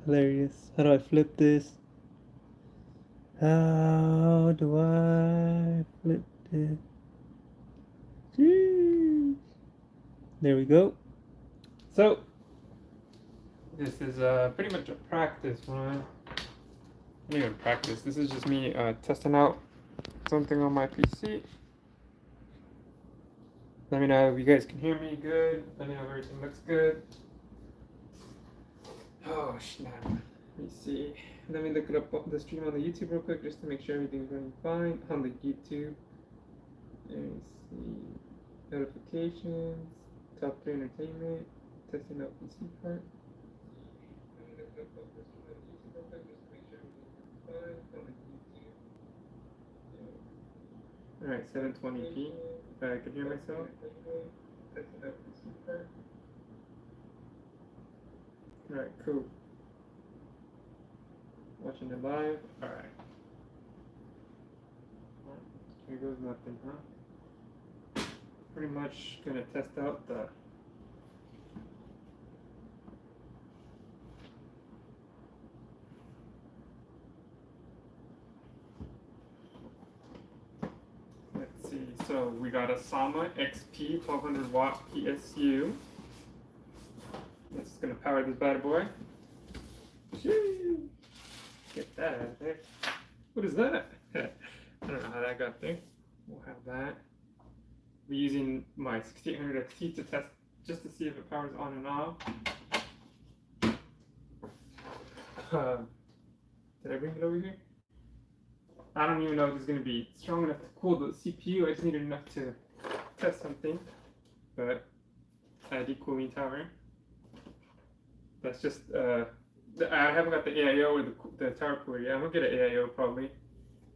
Hilarious. How do I flip this? How do I flip this? Jeez. There we go. So, this is pretty much a practice run. Not even practice. This is just me testing out something on my PC. Let me know if you guys can hear me good. Let me know if everything looks good. Oh, snap. Let me see. Let me look it up the stream on the YouTube real quick just to make sure everything's running fine on the YouTube. Let me see. Notifications. Top 3 Entertainment. Testing out PC part. Let me look it up the stream on the YouTube real quick just to make sure everything's fine on the YouTube. Alright, 720p. If I can hear myself. Testing out PC part. Alright, cool. Watching it live. Alright. Here goes nothing, huh? Pretty much gonna test out the let's see, so we got a Sama XP 1200 watt PSU. This is gonna power this bad boy. Get that out of there. What is that? I don't know how that got there. We'll have that. We're using my 6800 XT to test just to see if it powers on and off. Did I bring it over here? I don't even know if it's going to be strong enough to cool the CPU. I just needed enough to test something. But I did cooling tower. That's just I haven't got the AIO or the tower cooler yet. I'm gonna get an AIO probably.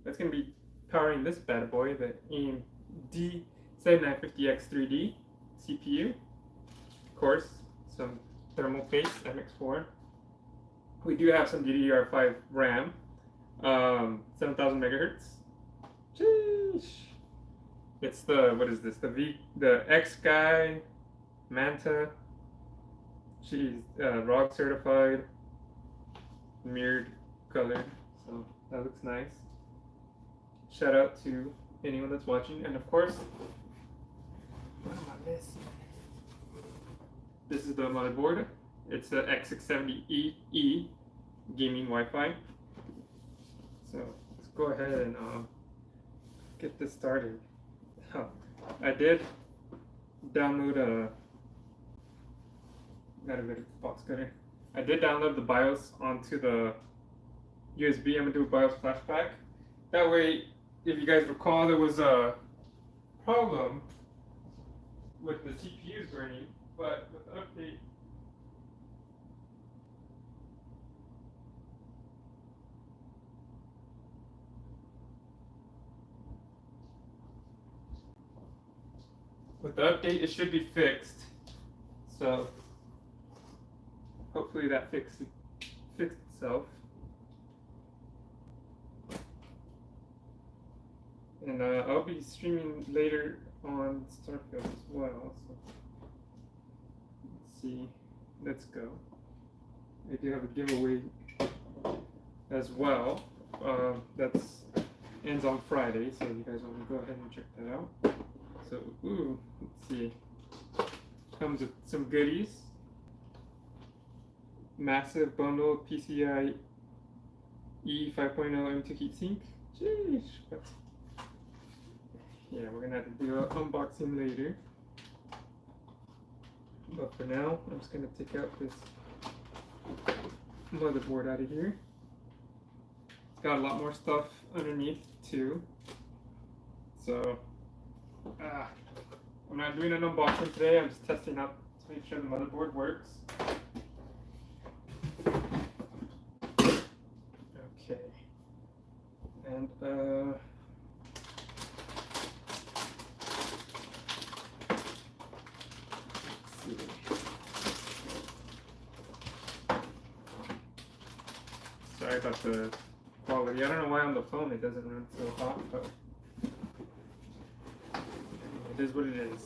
That's gonna be powering this bad boy, the AMD 7950X3D CPU. Of course, some thermal paste MX4. We do have some DDR5 RAM, 7000 megahertz. Sheesh. It's the the X Guy Manta. She's ROG certified, mirrored color, so that looks nice. Shout out to anyone that's watching, and of course, what am I missing? This is the motherboard. It's a X670E gaming Wi-Fi. So let's go ahead and get this started. I did download gotta go to the box cutter. I did download the BIOS onto the USB. I'm gonna do a BIOS flashback. That way, if you guys recall, there was a problem with the CPUs burning, but with the update, it should be fixed. So hopefully that fixed itself. And I'll be streaming later on Starfield as well. So let's see. Let's go. I do have a giveaway as well. That's ends on Friday, so you guys want to go ahead and check that out. So, let's see. Comes with some goodies. Massive bundle PCI E 5.0 M2 heatsink. Jeez. But yeah, we're gonna have to do an unboxing later. But for now, I'm just gonna take out this motherboard out of here. It's got a lot more stuff underneath too. So I'm not doing an unboxing today. I'm just testing out to make sure the motherboard works. Okay. And let's see. Sorry about the quality. I don't know why on the phone it doesn't run so hot, but it is what it is.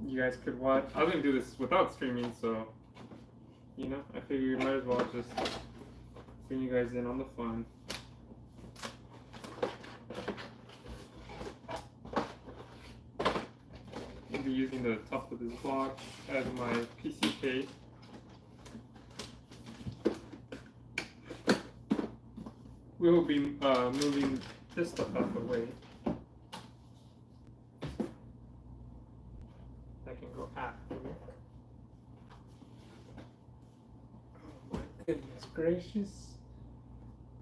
You guys could watch. I was gonna do this without streaming, so you know, I figure you might as well just bring you guys in on the fun. I'll be using the top of this box as my PC case. We will be moving this stuff out of the way. I can go after. Oh my goodness gracious.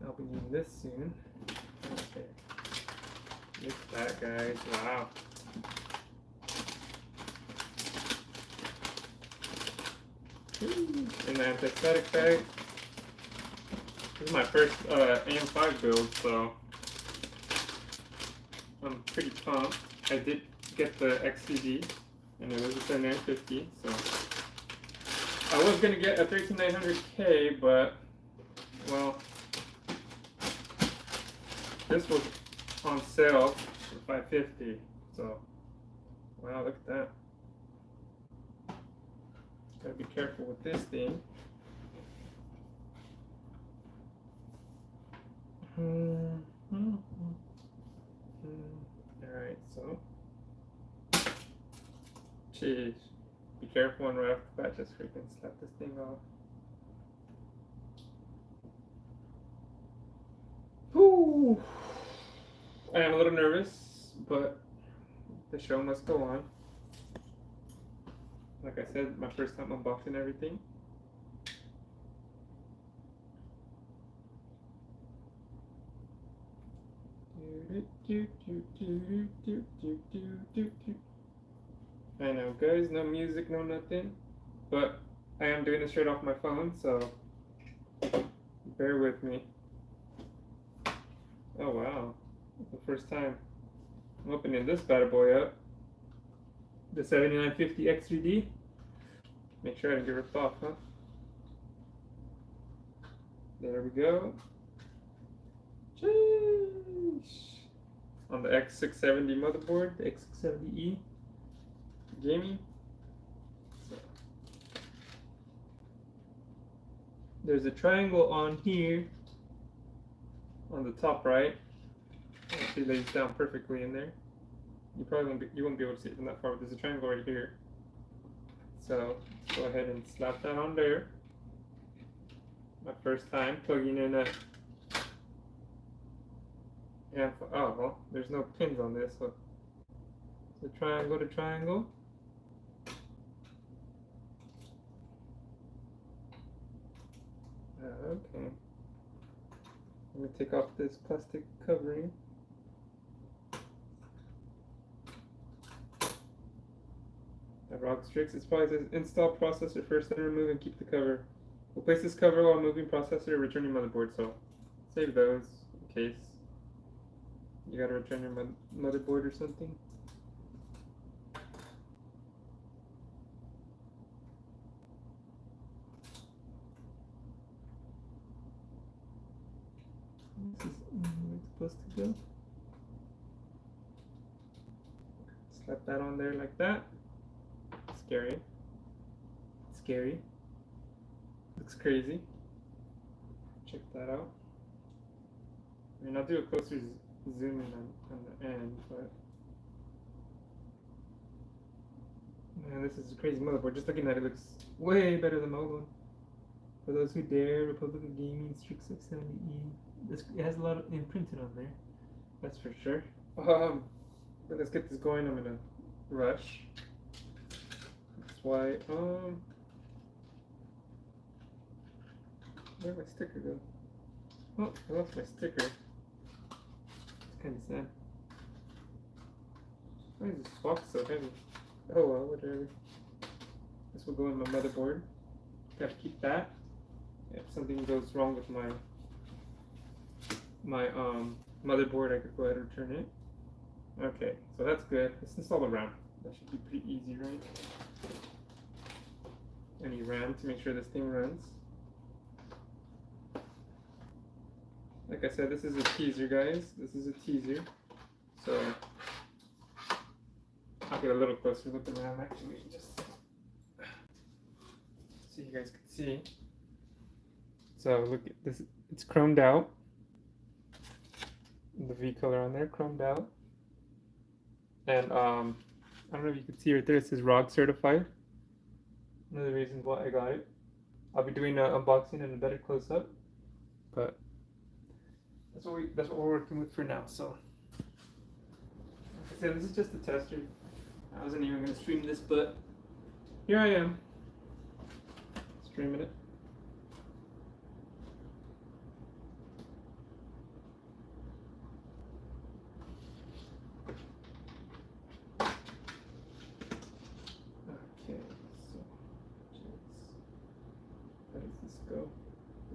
I'll be doing this soon. Okay. Look at that, guys. Wow. In the anti-static bag. This is my first AM5 build, so I'm pretty pumped. I did get the XCD, and it was a 7950, so I was gonna get a 13900K, but well, this was on sale for 550. So wow, look at that. Gotta be careful with this thing. Alright, so jeez, be careful and right off the bat, just freaking slap this thing off. Whew. I am a little nervous, but the show must go on. Like I said, my first time unboxing everything. I know, guys, no music, no nothing, but I am doing this straight off my phone, so bear with me. Oh wow, the first time I'm opening this bad boy up, the 7950 X3D. Make sure I didn't get ripped off, huh? There we go. Jeez. On the X670 motherboard, the X670E gaming. So, there's a triangle on here, on the top right. It actually lays down perfectly in there. You probably won't be able to see it from that far, but there's a triangle right here. So go ahead and slap that on there. My first time plugging in a oh well, there's no pins on this, so it's a triangle to triangle. Okay. Let me take off this plastic covering. That rock tricks. It probably says install processor first, then remove and keep the cover. Replace this cover while moving processor, return your motherboard. So save those in case you gotta return your motherboard or something. This is where it's supposed to go. Slap that on there like that. Scary. Scary. Looks crazy. Check that out. I mean, I'll do a closer zoom in on the end, but man, this is a crazy motherboard. Just looking at it looks way better than my old one. For those who dare, Republic of Gaming Strix 670E. It has a lot of imprinted on there. That's for sure. But let's get this going. I'm in a rush. That's why where'd my sticker go? Oh, I lost my sticker. It's kind of sad. Why is this box so heavy? Oh well, whatever. This will go in my motherboard. Gotta keep that. If something goes wrong with my motherboard, I could go ahead and return it. Okay, so that's good. Let's install the RAM. That should be pretty easy, right? I need RAM to make sure this thing runs. Like I said, this is a teaser, guys. This is a teaser. So I'll get a little closer look at RAM actually, just so you guys can see. So look at this, it's chromed out. The V color on there, chromed out. And I don't know if you can see right there, it says ROG certified. One of the reasons why I got it. I'll be doing an unboxing and a better close up, but that's what we're working with for now. So, like I said, this is just a tester. I wasn't even gonna stream this, but here I am streaming it. Okay, so how does this go?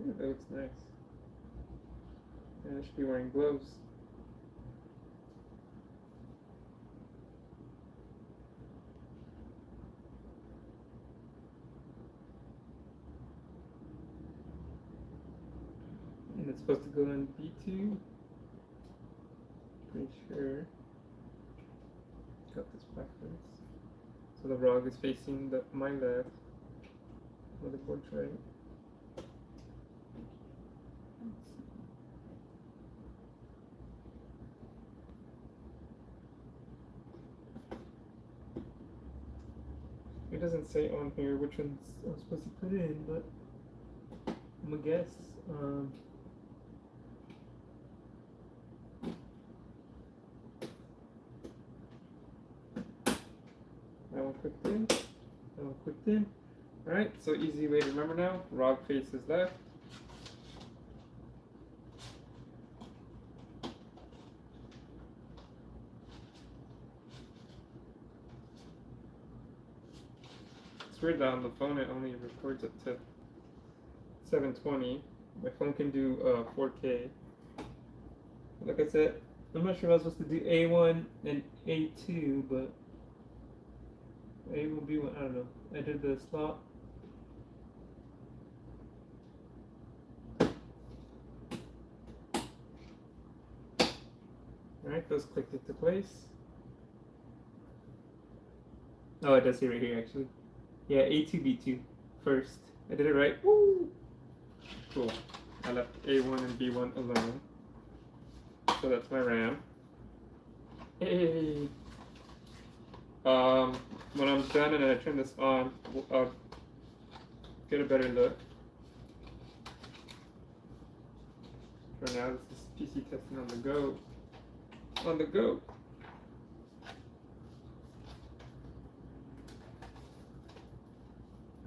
Yeah, that looks nice. And I should be wearing gloves. And it's supposed to go in B2. Pretty sure. Got this backwards. So the ROG is facing my left, motherboard's right. It doesn't say on here which ones I'm supposed to put in, but I'm gonna guess. That one clicked in. That one clicked in. Alright, so easy way to remember now. ROG faces left. It's weird that on the phone it only records up to 720. My phone can do 4K. Like I said, I'm not sure if I was supposed to do A1 and A2, but A will be one. I don't know. I did the slot. Alright, those clicked into place. Oh, it does say right here actually. Yeah, A2, B2 first. I did it right. Woo! Cool. I left A1 and B1 alone. So that's my RAM. Hey! When I'm done and I turn this on, I'll get a better look. For now, this is PC testing on the go. On the go!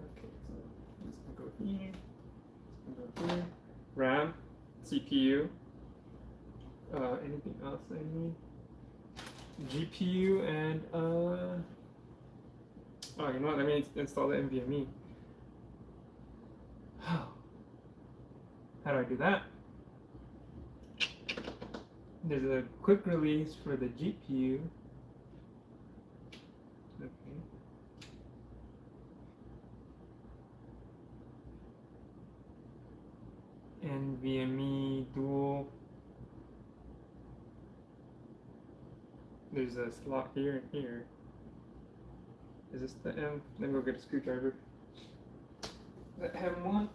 Okay, so I'm just gonna go here. Go here. RAM, CPU. Anything else I need? GPU and oh, you know what? Let me install the NVMe. How do I do that? There's a quick release for the GPU. Okay. NVMe dual. There's a slot here and here. Is this the M? Let me go get a screwdriver. That M1.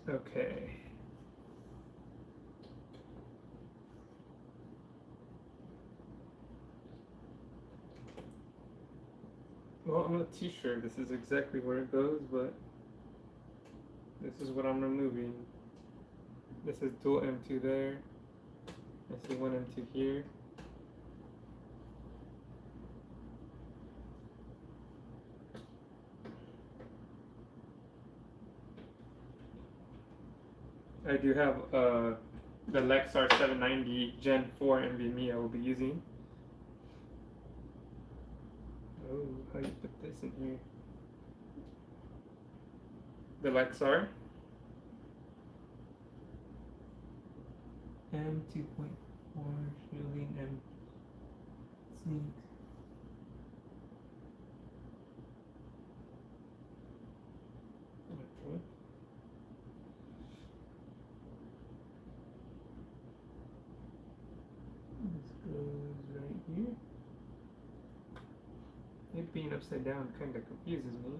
Okay. Well, I'm not too sure this is exactly where it goes, but this is what I'm removing. This is dual M2 there. I see one M2 here. I do have the Lexar 790 Gen 4 NVMe I will be using. Oh, how you put this in here? the Lexar M2.4 shielding M zinc. Okay. This goes right here. It being upside down kind of confuses me.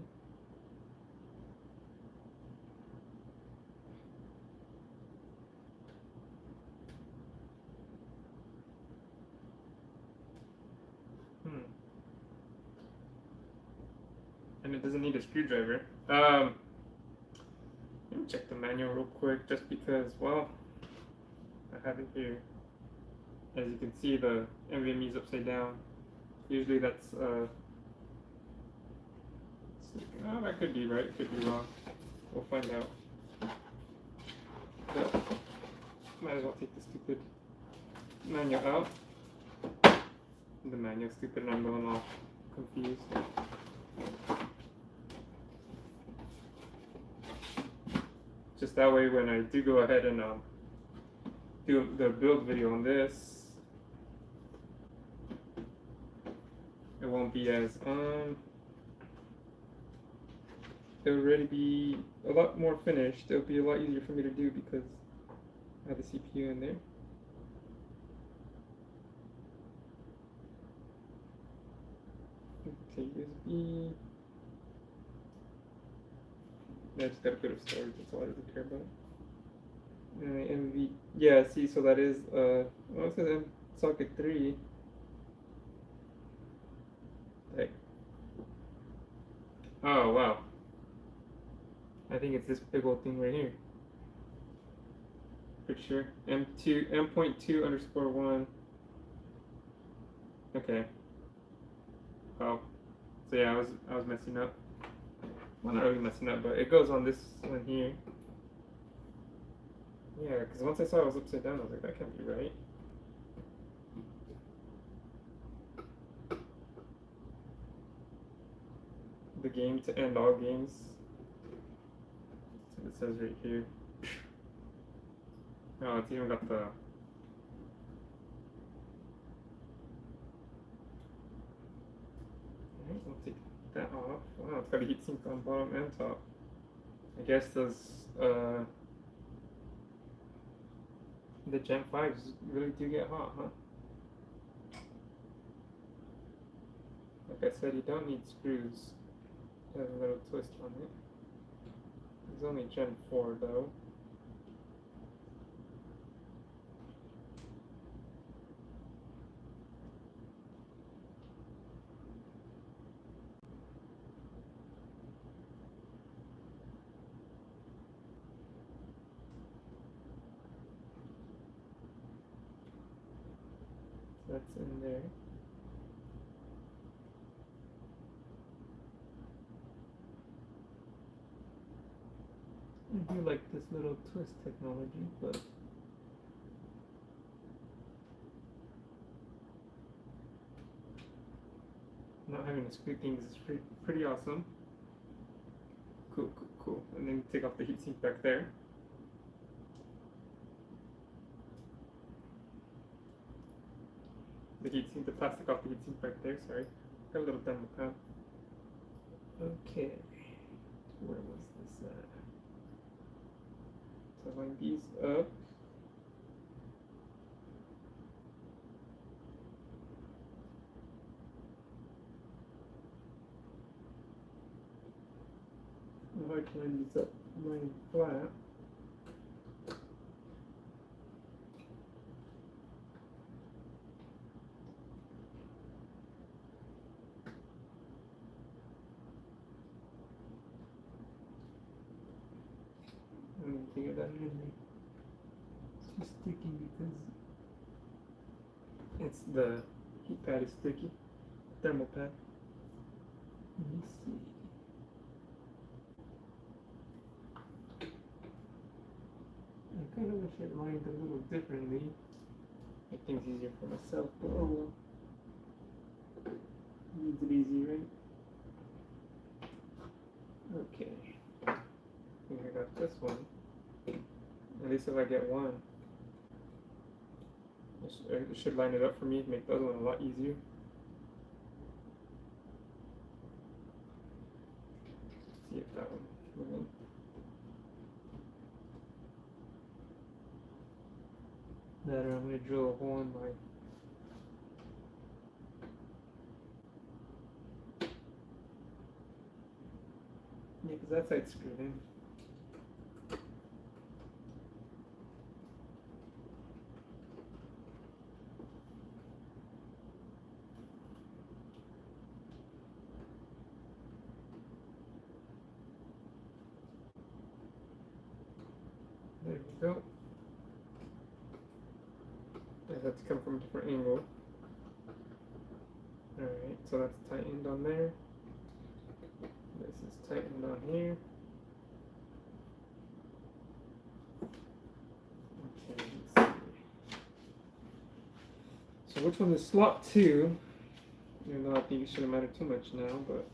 And it doesn't need a screwdriver. Let me check the manual real quick, just because, well, I have it here. As you can see, the NVMe is upside down. Usually that's, oh, that could be right, could be wrong. We'll find out. But might as well take the stupid manual out. The manual's stupid and I'm going all confused. Just that way when I do go ahead and do the build video on this, it won't be as, it'll already be a lot more finished. It'll be a lot easier for me to do because I have the CPU in there. Okay, USB. I just gotta put up storage, that's all I really care about. MV, yeah, see, so that is, well, it says M socket 3. Like, oh, wow. I think it's this big old thing right here. Pretty sure. M.2 underscore 1. Okay. Wow. So yeah, I was messing up. Well, not really messing up, but it goes on this one here. Yeah, because once I saw it was upside down, I was like, that can't be right. The game to end all games. That's what it says right here. Oh, it's even got the... Alright, we'll take that off. Wow, it's got a heatsink on bottom and top. I guess those, the Gen 5s really do get hot, huh? Like I said, you don't need screws. It has a little twist on it. It's only Gen 4 though. That's in there. I do like this little twist technology, but not having to screw things is pretty awesome. Cool, cool, cool. And then take off the heatsink back there. The plastic off the heatsink back there, sorry. Got a little demo pad. Okay. Where was this at? So line these up. Now I can line these up, line flat. Figure that in there. It's too sticky because it's the heat pad is sticky. Thermal pad. Let me see. I kind of wish it lined a little differently. Make things easier for myself, but oh well. Needs it easy, right? Okay. think I got this one. At least if I get one, it should line it up for me to make the other one a lot easier. Let's see if that one went in. That, or I'm going to drill a hole in my yeah, because that side's screwed in. There we go. It had to come from a different angle. Alright, so that's tightened on there. This is tightened on here. Okay, let's see. So which one is slot 2? Even though I think it shouldn't matter too much now, but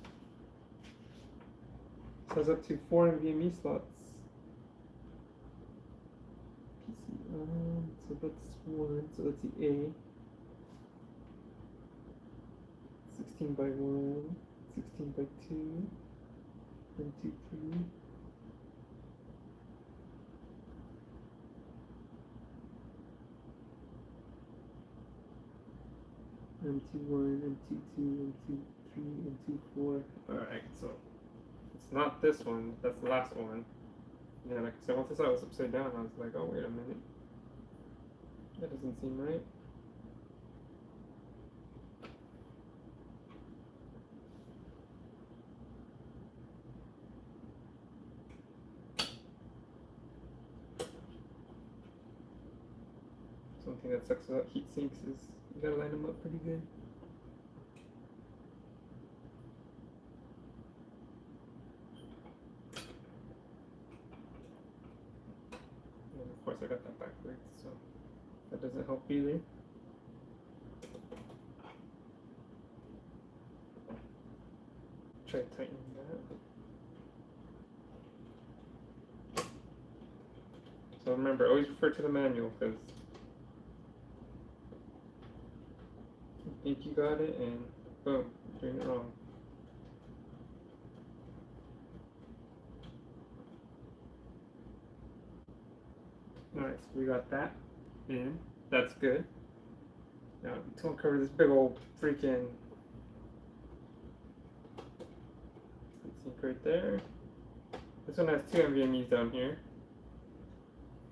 it says up to 4 NVMe slots. So that's 1, so that's the A. 16 by 1, 16 by 2, 1, 2, 3. M21, M22, M23, M24. Alright, so it's not this one, that's the last one. Yeah, like I said, once I saw it was upside down, I was like, oh, wait a minute. That doesn't seem right. Something that sucks about heat sinks is you gotta line them up pretty good. And of course I got that backwards, so that doesn't help either. Try tightening that. So remember, always refer to the manual because you think you got it and boom, you're doing it wrong. Alright, so we got that in. That's good. Now, don't cover this big old freaking sink right there. This one has 2 NVMe's down here.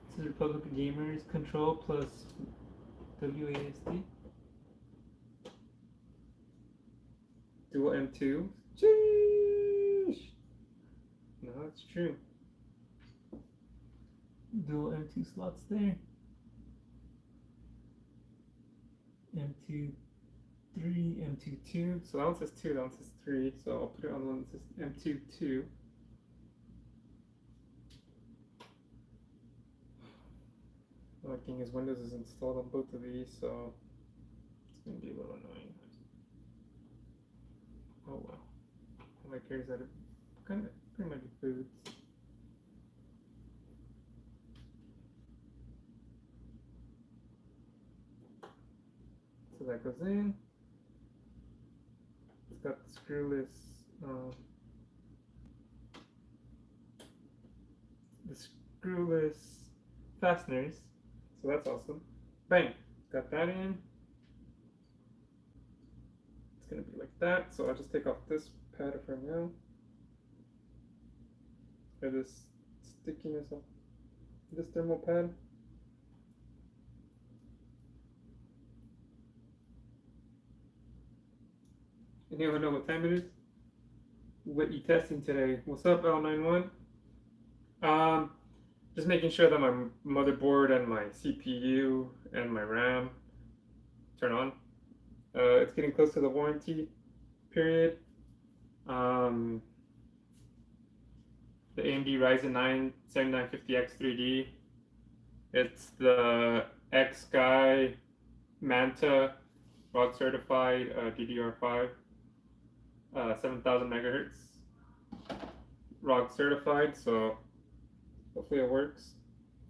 This is Republic of Gamers Control plus WASD. Dual M2. Sheesh! No, that's true. Dual M2 slots there. M2 3, M2 2. So that one says 2, that one says 3. So I'll put it on the one that says M2 2. The only thing is Windows is installed on both of these, so it's going to be a little annoying. Oh well. All I care is that it kind of pretty much boots. So that goes in. It's got the screwless fasteners. So that's awesome. Bang! Got that in. It's gonna be like that. So I'll just take off this pad for now. Or this stickiness of this thermal pad. Anyone know what time it is? What you testing today? What's up, L91? Just making sure that my motherboard and my CPU and my RAM turn on. It's getting close to the warranty period. The AMD Ryzen 9 7950X 3D. It's the X-Guy Manta ROG certified DDR5 7000 megahertz ROG certified. So Hopefully it works.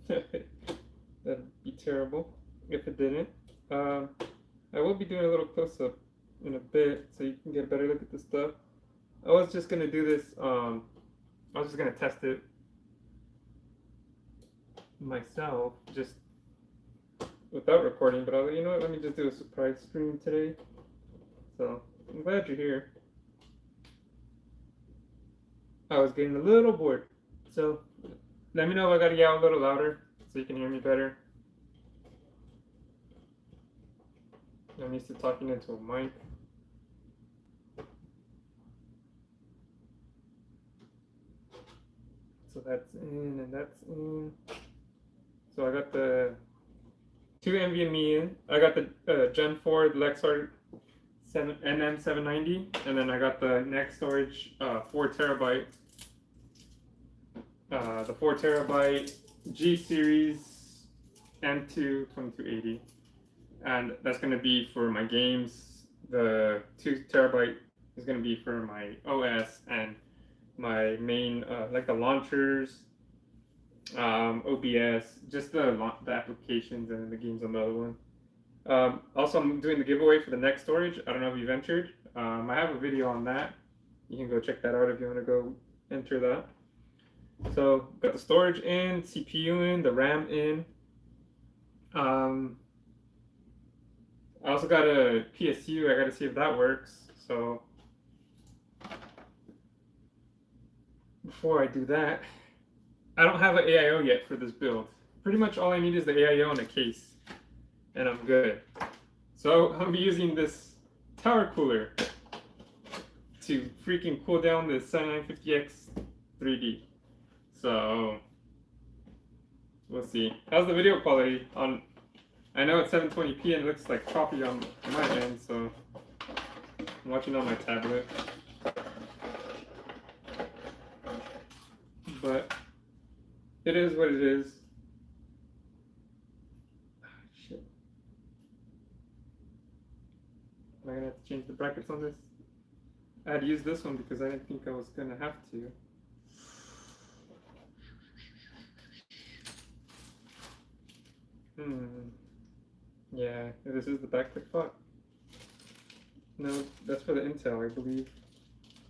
That'd be terrible if it didn't. I will be doing a little close-up in a bit so you can get a better look at the stuff. I was just gonna do this, I was just gonna test it myself, just without recording, but I was like, you know what, let me just do a surprise stream today. So, I'm glad you're here. I was getting a little bored, so let me know if I gotta yell a little louder so you can hear me better. I'm used to talking into a mic. So that's in and that's in. So I got the 2 NVMe in. I got the Gen 4 Lexar NM790, and then I got the next storage 4 terabyte. The 4 terabyte G series M2 2280, and that's going to be for my games. The 2 terabyte is going to be for my OS and my main like the launchers, OBS, just the applications, and the games on the other one. Also, I'm doing the giveaway for the next storage. I don't know if you've entered. I have a video on that. You can go check that out if you want to go enter that. So got the storage in, CPU in, the RAM in. I also got a PSU. I got to see if that works. So before I do that, I don't have an AIO yet for this build. Pretty much all I need is the AIO in a case, and I'm good. So I'm using this tower cooler to freaking cool down the 7950X 3D. So we'll see. How's the video quality on? I know it's 720p and it looks like choppy on my end, so I'm watching on my tablet. But it is what it is. Shit. Am I gonna have to change the brackets on this? I had to use this one because I didn't think I was gonna have to. Yeah, this is the backlit fuck. No, that's for the Intel, I believe.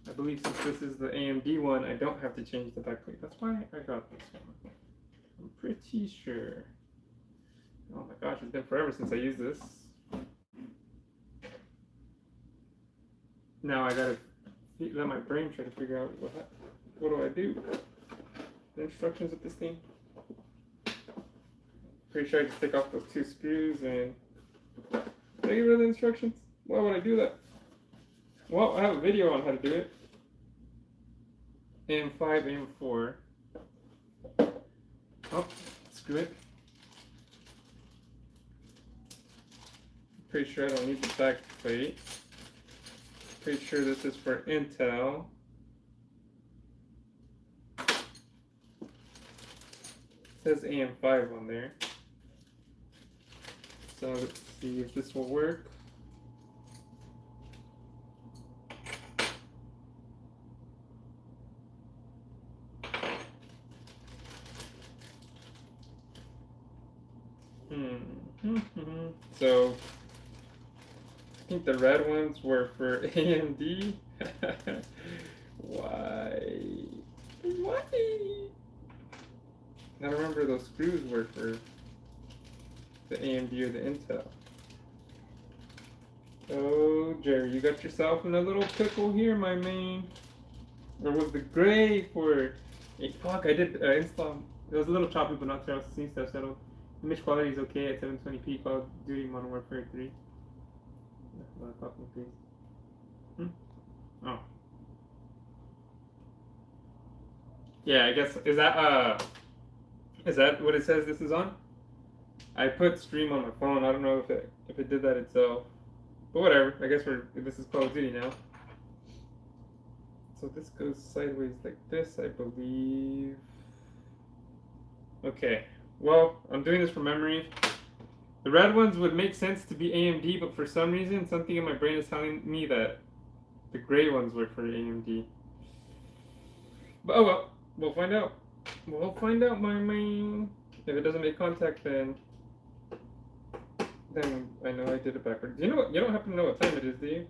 I believe since this is the AMD one, I don't have to change the backplate. That's why I got this one. I'm pretty sure. Oh my gosh, it's been forever since I used this. Now I gotta let my brain try to figure out what do I do. The instructions with this thing. Pretty sure I just take off those 2 screws and did I get rid of the instructions? Why would I do that? Well, I have a video on how to do it. AM5, AM4. Oh, screw it. Pretty sure I don't need the back plate. Pretty sure this is for Intel. It says AM5 on there. So let's see if this will work. So I think the red ones were for AMD. Why? I don't remember those screws were for the AMD or the Intel. Oh, Jerry, you got yourself in a little pickle here, my man. Or was the gray for a fuck? I did install. It was a little choppy, but not terrible. Seems to have settled. Image quality is okay at 720p. Call of Duty Modern Warfare 3. Copy and paste. Oh. Yeah, I guess is that what it says this is on? I put stream on my phone. I don't know if it did that itself. But whatever. I guess this is Call of Duty now. So this goes sideways like this, I believe. Okay. Well, I'm doing this from memory. The red ones would make sense to be AMD, but for some reason, something in my brain is telling me that the gray ones were for AMD. But oh well, we'll find out. We'll find out, my main. If it doesn't make contact, then I know I did it backwards. You know what? You don't happen to know what time it is, do you?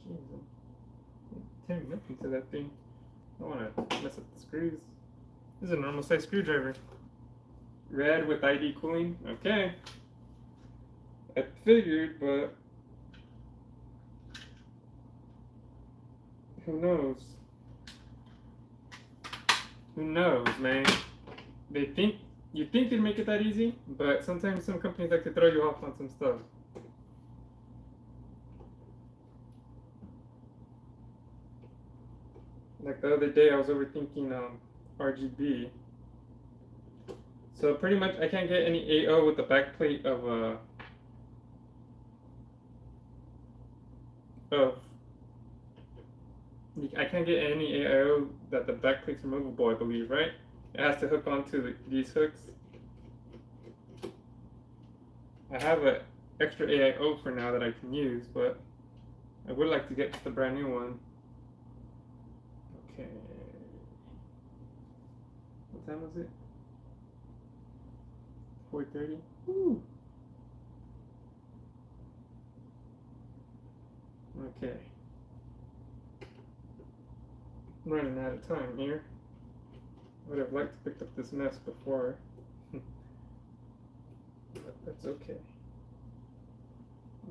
Jeez, I'm tearing up into that thing. I don't want to mess up the screws. This is a normal size screwdriver. Red with ID cooling. Okay. I figured, but who knows? Who knows, man? You think they'd make it that easy, but sometimes some companies like to throw you off on some stuff. Like the other day, I was overthinking RGB. So pretty much, I can't get any AO with the backplate of I can't get any AIO that the backplate's removable, I believe, right? It has to hook onto these hooks. I have an extra AIO for now that I can use, but I would like to get just a brand new one. Okay. What time was it? 4:30? Woo! Okay. I'm running out of time here. I would have liked to pick up this mess before. But that's okay.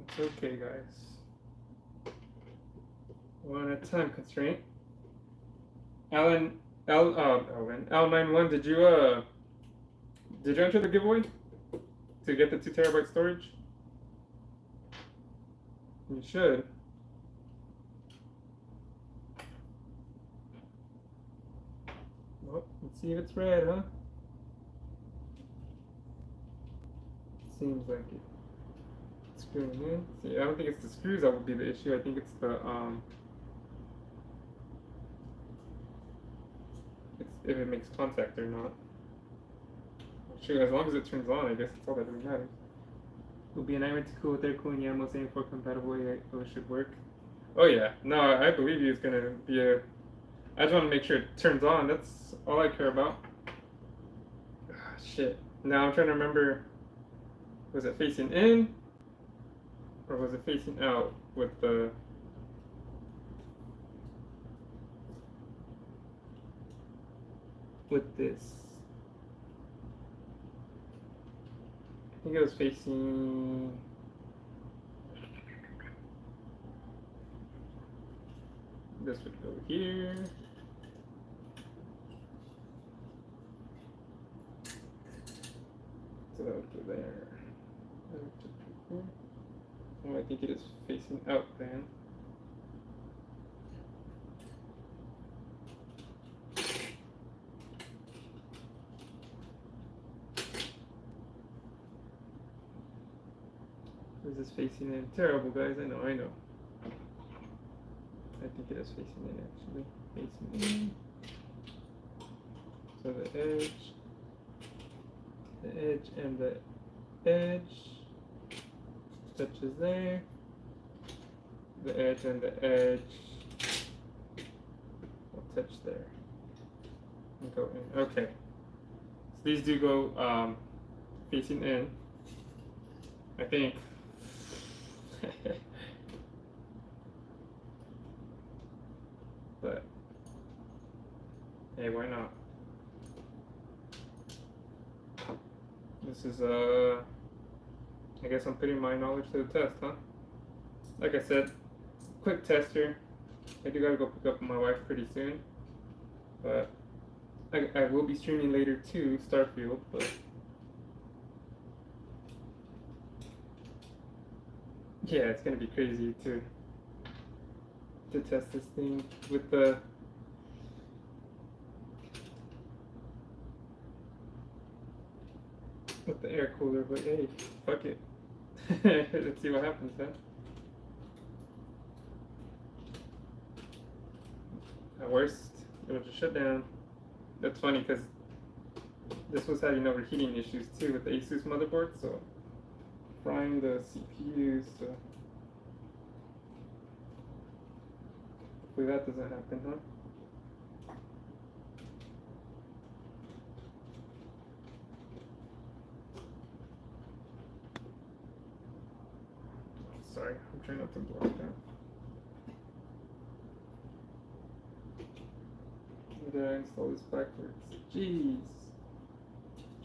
It's okay, guys. We're on a time constraint. L91, did you enter the giveaway to get the 2 terabyte storage? You should. Well, let's see if it's red, huh? Seems like it. Screwing in. See, I don't think it's the screws that would be the issue. I think it's the if it makes contact or not. Sure, as long as it turns on, I guess that's all that really matters. It will be a nightmare to cool with air cooling. Yeah, I'm saying for compatible, it should work. Oh yeah, no, I believe you. It's gonna be a. I just want to make sure it turns on. That's all I care about. Shit. Now I'm trying to remember. Was it facing in, or was it facing out with the? With this. I think it was facing. This would go here. So that would go there. Oh, I think it is facing out then. Is this facing in? Terrible, guys. I know. I think it is facing in, actually. Facing in. So the edge and the edge touches there. The edge and the edge will touch there and go in. Okay. So these do go facing in, I think. But hey, why not? This is I guess I'm putting my knowledge to the test, huh? Like I said, quick test here. I do gotta go pick up my wife pretty soon, but I will be streaming later too, Starfield, but yeah, it's gonna be crazy to test this thing with the air cooler, but hey, fuck it. Let's see what happens, huh? At worst, it'll just shut down. That's funny because this was having overheating issues too with the Asus motherboard, so frying the CPU, so Hopefully that doesn't happen, huh? Sorry, I'm trying not to block that. Did I install this backwards? Jeez.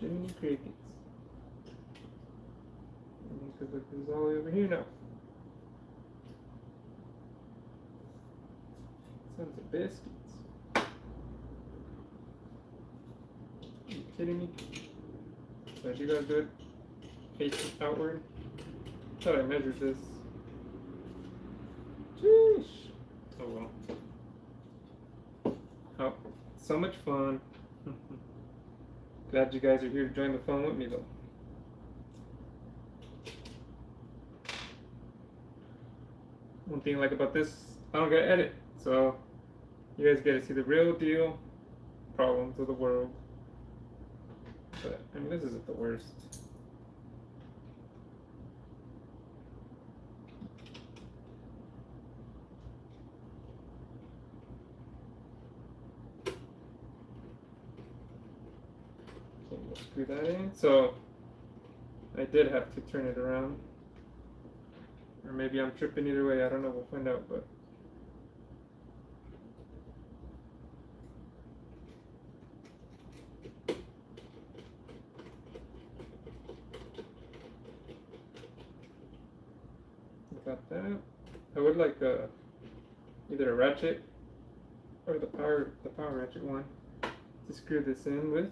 Jiminy Crickets. Because look, this is all the way over here now. Sons of biscuits. Are you kidding me? Did you guys do it facing outward? I thought I measured this. Jeez. Oh well. Oh, so much fun. Glad you guys are here to join the fun with me though. One thing I like about this, I don't gotta edit, so you guys get to see the real deal problems of the world. But I mean, this isn't the worst. Okay, we'll screw that in. So I did have to turn it around. Or maybe I'm tripping either way, I don't know, we'll find out, but got that. I would like either a ratchet or the power ratchet one to screw this in with.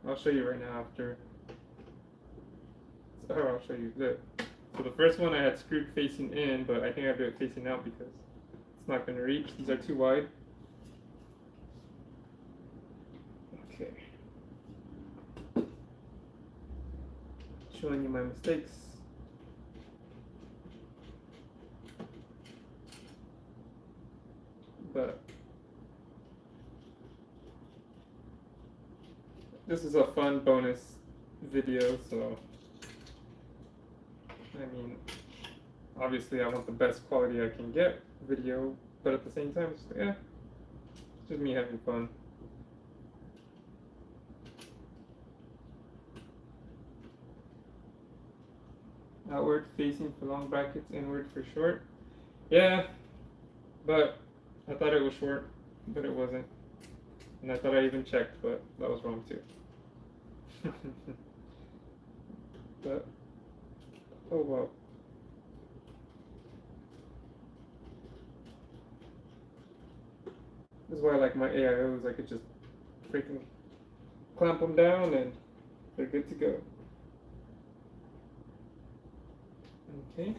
I'll show you right now after. Or I'll show you. Look. So the first one I had screwed facing in, but I think I have to do it facing out because it's not going to reach. These are too wide. Okay. Showing you my mistakes. But this is a fun bonus video, so I mean, obviously I want the best quality I can get video, but at the same time, it's just me having fun. Outward facing for long brackets, inward for short. Yeah, but I thought it was short, but it wasn't. And I thought I even checked, but that was wrong too. But oh well. This is why I like my AIOs. I could just freaking clamp them down and they're good to go. Okay.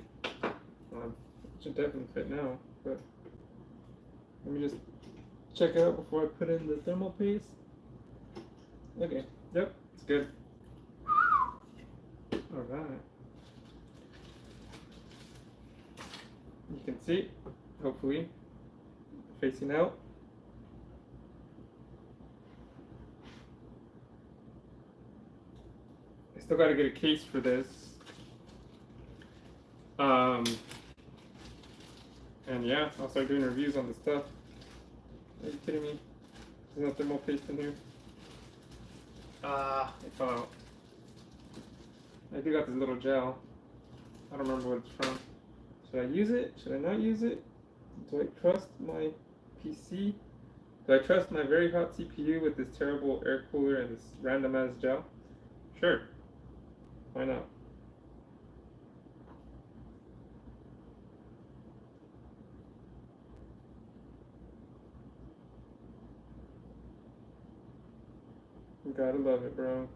Well, it should definitely fit now, but let me just check it out before I put in the thermal paste. Okay. Yep, it's good. Alright. You can see, hopefully, facing out. I still got to get a case for this. And yeah, I'll start doing reviews on the stuff. Are you kidding me? There's no thermal paste in here. It fell out. I do got this little gel. I don't remember what it's from. Should I use it? Should I not use it? Do I trust my PC? Do I trust my very hot CPU with this terrible air cooler and this random ass gel? Sure. Why not? You gotta love it, bro.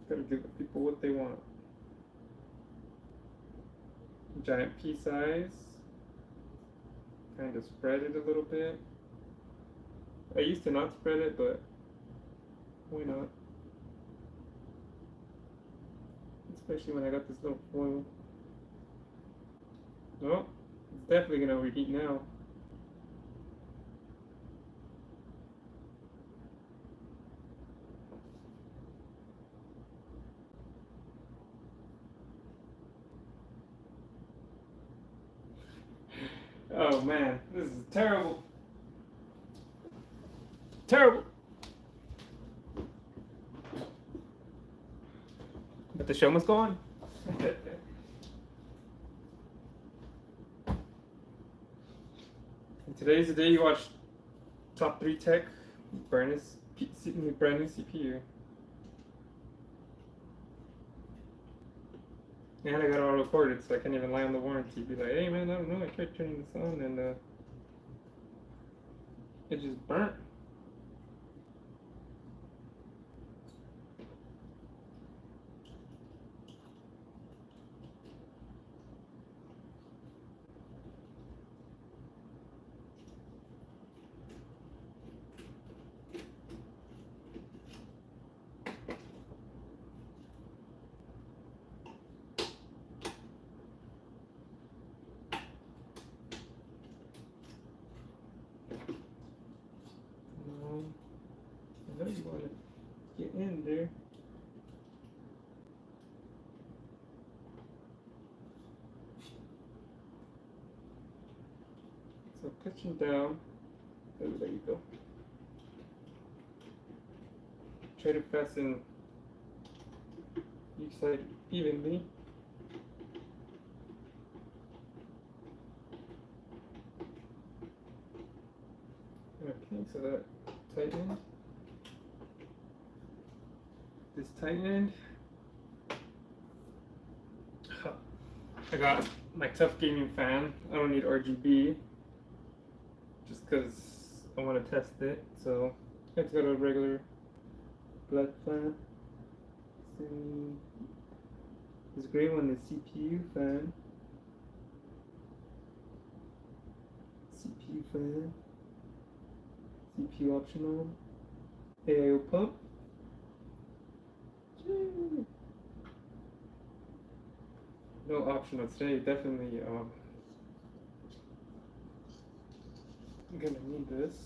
Gotta give the people what they want. Giant pea size. Kind of spread it a little bit. I used to not spread it, but why not? Especially when I got this little foil. Oh, it's definitely gonna overheat now. Oh man, this is terrible. Terrible. But the show must go on. And today's the day you watch Top3tech brand new CPU. And I got it all recorded, so I can't even lie on the warranty. Be like, hey man, I don't know, I tried turning this on and it just burnt. I know you want to get in there. So pushing down. Oh, there you go. Try to fasten each side evenly. Okay, so that tightened. This tightened. I got my Tough Gaming fan. I don't need RGB just because I want to test it. So I just got a regular black fan. This gray one is CPU fan. CPU fan. CPU optional. AIO pump. No optional today, definitely I'm gonna need this.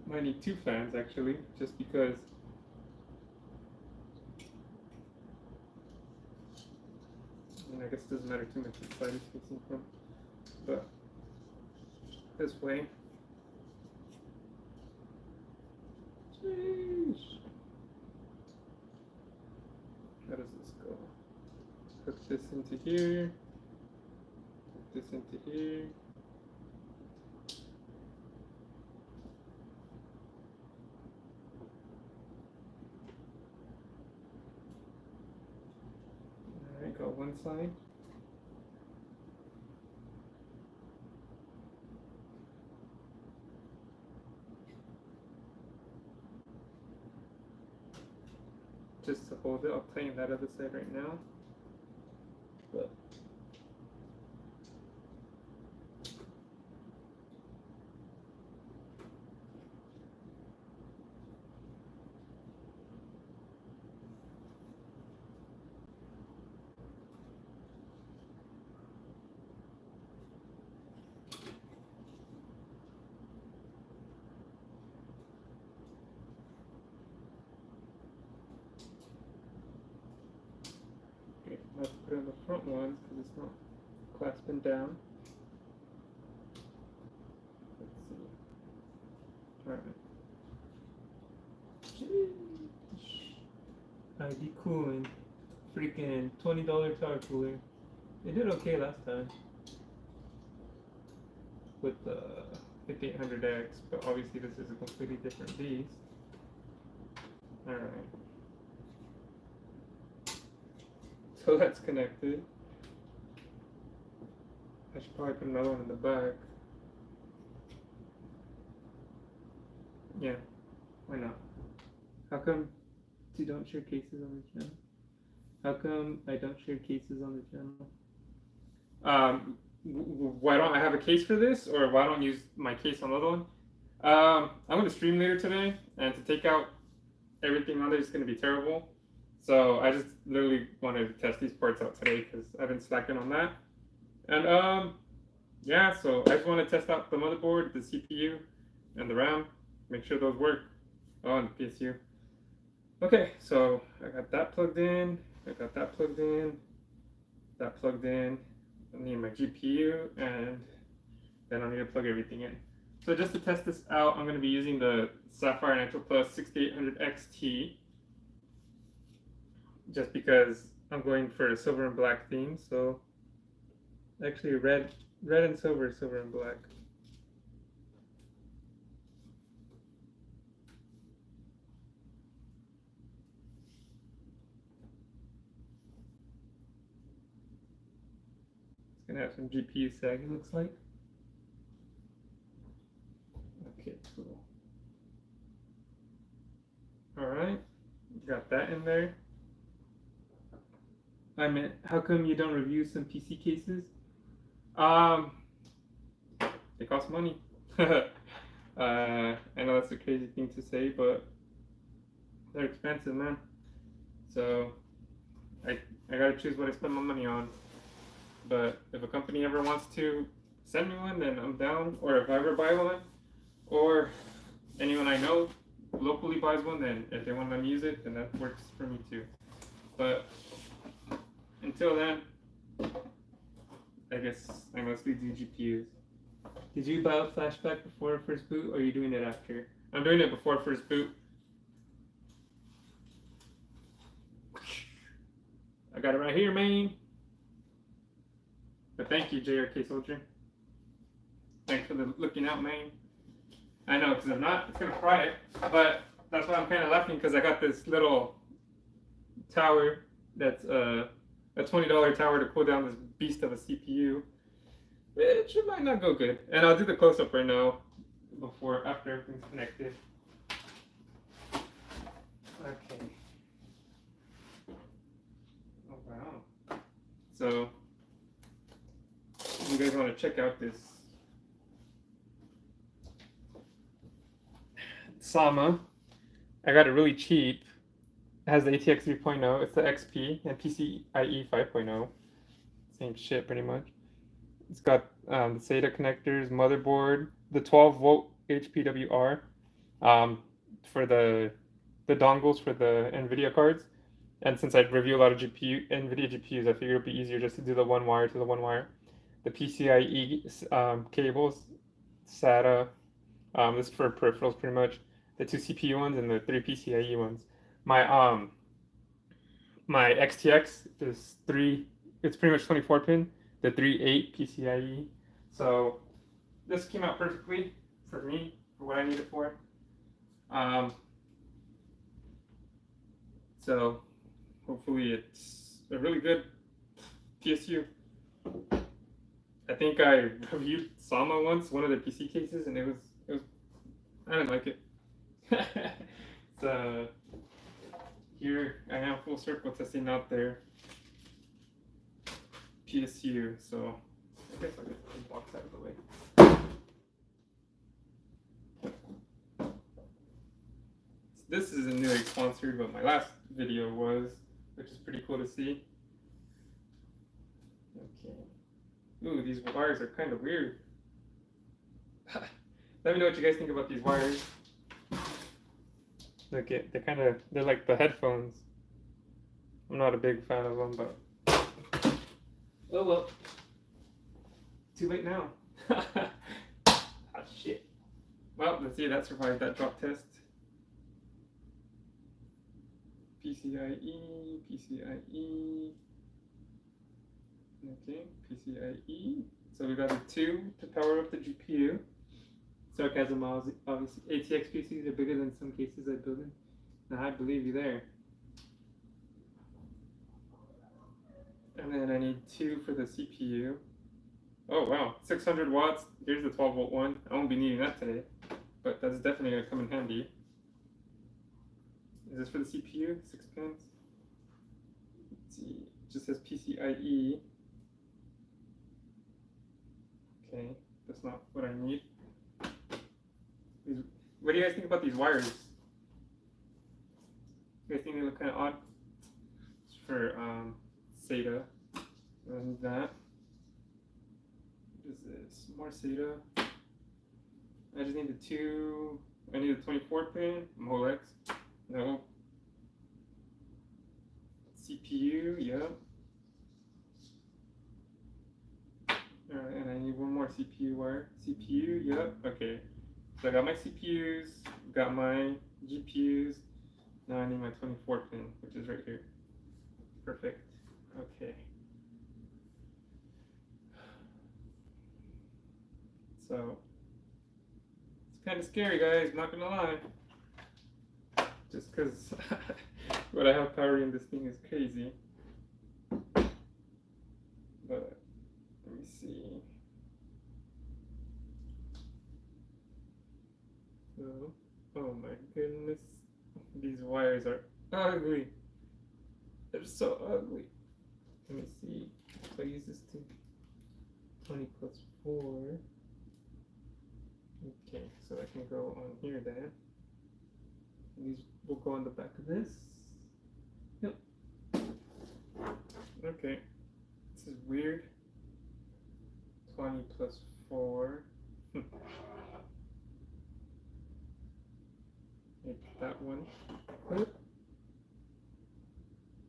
Might need two fans actually, just because I guess it doesn't matter too much which side it's facing from. But this way. Jeez. How does this go? Hook this into here. Hook this into here. Alright, got one side. Just to hold it, I'll tighten that other side right now. But let's put it on the front ones because it's not clasping down. Let's see. Alright. ID cooling. Freaking $20 tower cooler. It did okay last time with the 5800X, but obviously this is a completely different beast. Alright. So that's connected. I should probably put another one in the back. Yeah, why not? How come you don't share cases on the channel? How come I don't share cases on the channel? Why don't I have a case for this, or why don't I use my case on the other one? I'm going to stream later today, and to take out everything on there is going to be terrible. So I just literally wanted to test these parts out today because I've been slacking on that. And yeah, so I just want to test out the motherboard, the CPU, and the RAM. Make sure those work. Oh, and the PSU. Okay, so I got that plugged in. I got that plugged in. That plugged in. I need my GPU, and then I'll need to plug everything in. So just to test this out, I'm going to be using the Sapphire Nitro Plus 6800 XT, just because I'm going for a silver and black theme. So actually red and silver, silver and black. It's gonna have some GPU sag, it looks like. Okay, cool. Alright, got that in there. I meant, how come you don't review some PC cases? They cost money. I know that's a crazy thing to say, but they're expensive, man. So I gotta choose what I spend my money on. But if a company ever wants to send me one, then I'm down. Or if I ever buy one, or anyone I know locally buys one, then if they want to use it, then that works for me too. But until then, I guess I mostly do GPUs. Did you buy a flashback before first boot, or are you doing it after? I'm doing it before first boot. I got it right here, man. But thank you, JRK Soldier. Thanks for the looking out, man. I know, because if not, it's going to fry it. But that's why I'm kind of laughing, because I got this little tower that's a $20 tower to cool down this beast of a CPU. Which it might not go good. And I'll do the close-up right now, after everything's connected. Okay. Oh, wow. So, you guys want to check out this Sama. I got it really cheap. It has the ATX 3.0. It's the XP and PCIe 5.0. Same shit, pretty much. It's got the SATA connectors, motherboard, the 12-volt HPWR for the dongles for the NVIDIA cards. And since I review a lot of NVIDIA GPUs, I figured it would be easier just to do the one wire to the one wire. The PCIe cables, SATA. This is for peripherals, pretty much. The 2 CPU ones and the 3 PCIe ones. My my XTX is 3. It's pretty much 24 pin. The 3.8 PCIe. So this came out perfectly for me, for what I need it for. So hopefully it's a really good PSU. I think I reviewed Sama once, one of their PC cases, and it was I didn't like it. So here I am full circle testing out their PSU. So I guess I'll get the box out of the way. This isn't newly sponsored, but my last video was, which is pretty cool to see. Okay. Ooh, these wires are kind of weird. Let me know what you guys think about these wires. Look, they're like the headphones. I'm not a big fan of them, but oh well. Too late now. Ah, shit. Well, let's see, that survived that drop test. PCIe. Okay, PCIe. So we got a 2 to power up the GPU. Sarcasm, obviously. ATX PCs are bigger than some cases I build in. Now I believe you there. And then I need 2 for the CPU. Oh wow, 600 watts. Here's the 12-volt one. I won't be needing that today, but that's definitely going to come in handy. Is this for the CPU? 6 pins. Let's see. It just says PCIe. Okay, that's not what I need. What do you guys think about these wires? You guys think they look kind of odd? It's for SATA. And that. What is this? More SATA. I just need the 2. I need a 24 pin. Molex. No. CPU. Yep. 24 CPU. Yep. Okay. So I got my CPUs, got my GPUs. Now I need my 24 pin, which is right here. Perfect. Okay. So it's kind of scary, guys. Not gonna lie. Just because what I have powering this thing is crazy. But let me see. So, oh my goodness, these wires are ugly. They're so ugly. Let me see. So I use this to 20 plus 4. Okay, so I can go on here then. These will go on the back of this. Yep. Okay. This is weird. 20 plus 4. Make that one.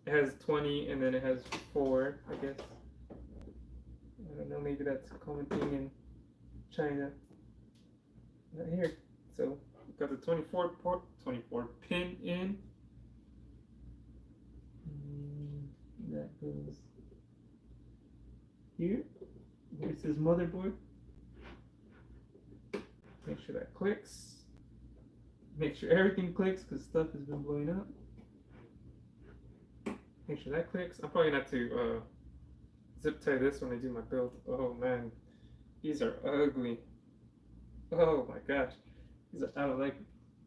It has 20 and then it has 4, I guess. I don't know, maybe that's a common thing in China. Not here. So got the 24 pin in. And that goes here. Here's his motherboard. Make sure that clicks. Make sure everything clicks because stuff has been blowing up. Make sure that clicks. I'm probably gonna have to zip tie this when I do my build. Oh man, these are ugly. Oh my gosh, these are, I don't like.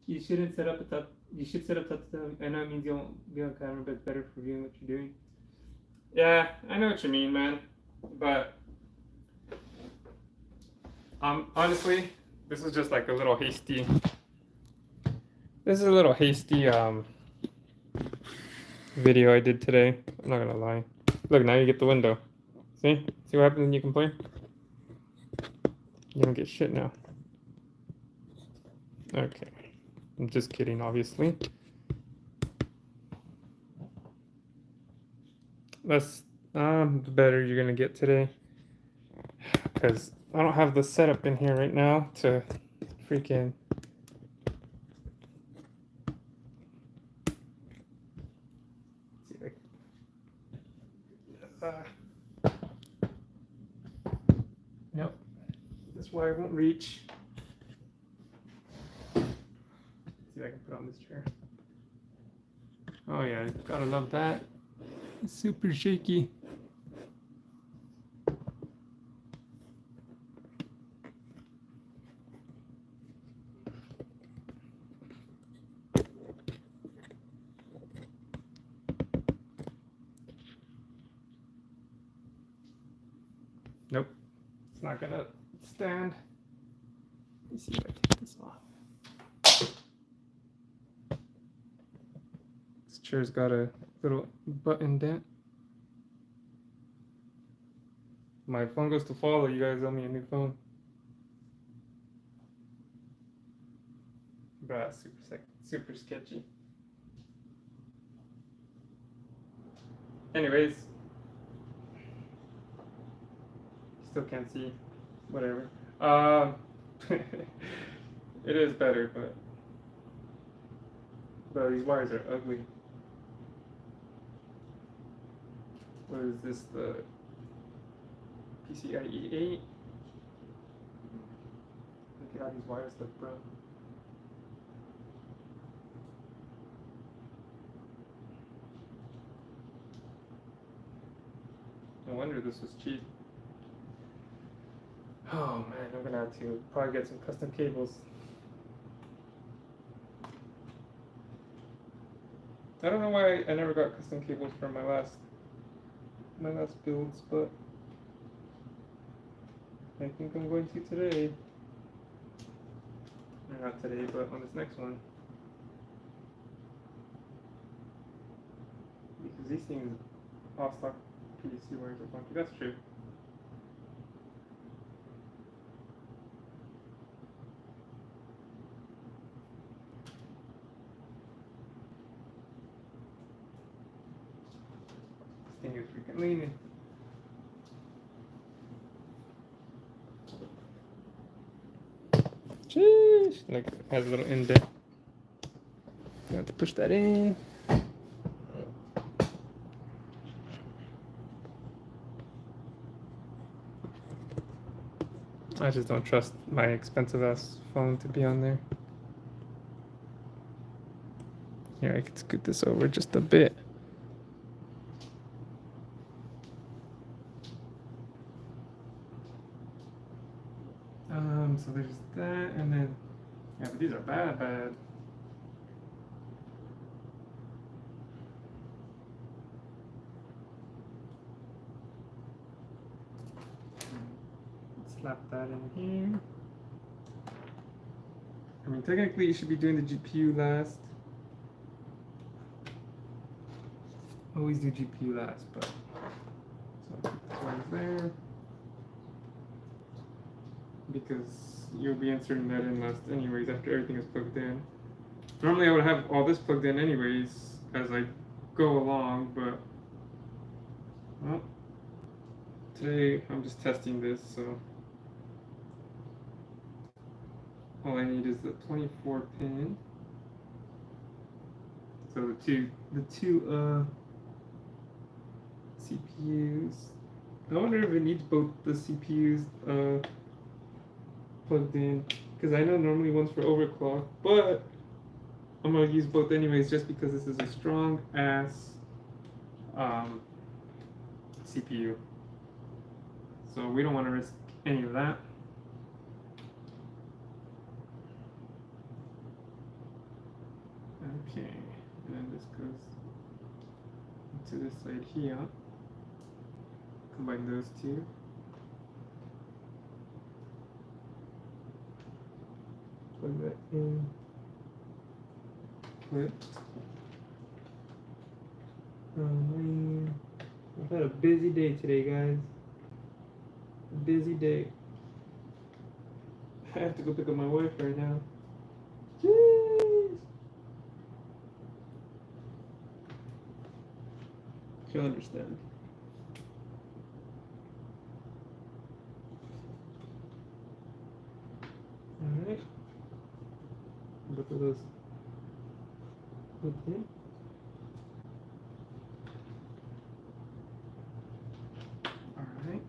You shouldn't set up a top. You should set up top. I know it means you won't be on camera, but it's better for viewing what you're doing. Yeah, I know what you mean, man. But honestly, this is just like a little hasty. This is a little hasty video I did today. I'm not gonna lie. Look, now you get the window. See what happens when you complain? You don't get shit now. Okay, I'm just kidding, obviously. That's the better you're gonna get today, because I don't have the setup in here right now to freaking. Nope, this wire won't reach. Let's see if I can put on this chair. Oh yeah, gotta love that. It's super shaky. Nope, it's not gonna stand. Let me see if I can take this off. This chair's got a little button dent. My phone goes to follow. You guys owe me a new phone. Bruh, super sketchy. Anyways, still can't see. Whatever. It is better, but these wires are ugly. What is this? The PCIe 8. Look at how these wires look, bro. No wonder this was cheap. Oh man, I'm gonna have to probably get some custom cables. I don't know why I never got custom cables for my last builds, but I think I'm going to today. Or not today, but on this next one. Because these things, all stock PVC wires are funky. That's true. This thing is freaking leaning. like has a little indent. You have to push that in. I just don't trust my expensive ass phone to be on there. Here, I can scoot this over just a bit. So there's that, and then, yeah, but these are bad. Slap that in here. I mean, technically, you should be doing the GPU last. Always do GPU last, but so this one's there because you'll be inserting that in last anyways after everything is plugged in. Normally, I would have all this plugged in anyways as I go along, but well, today I'm just testing this, so all I need is the 24 pin. So the two CPUs. I wonder if it needs both the CPUs plugged in, because I know normally one's for overclock, but I'm gonna use both anyways just because this is a strong ass CPU. So we don't want to risk any of that. Okay, and then this goes to this side here. Combine those two. Plug that in. Flip. I've had a busy day today, guys. A busy day. I have to go pick up my wife right now. Jeez. She'll understand. Alright. Both of those okay. Alright.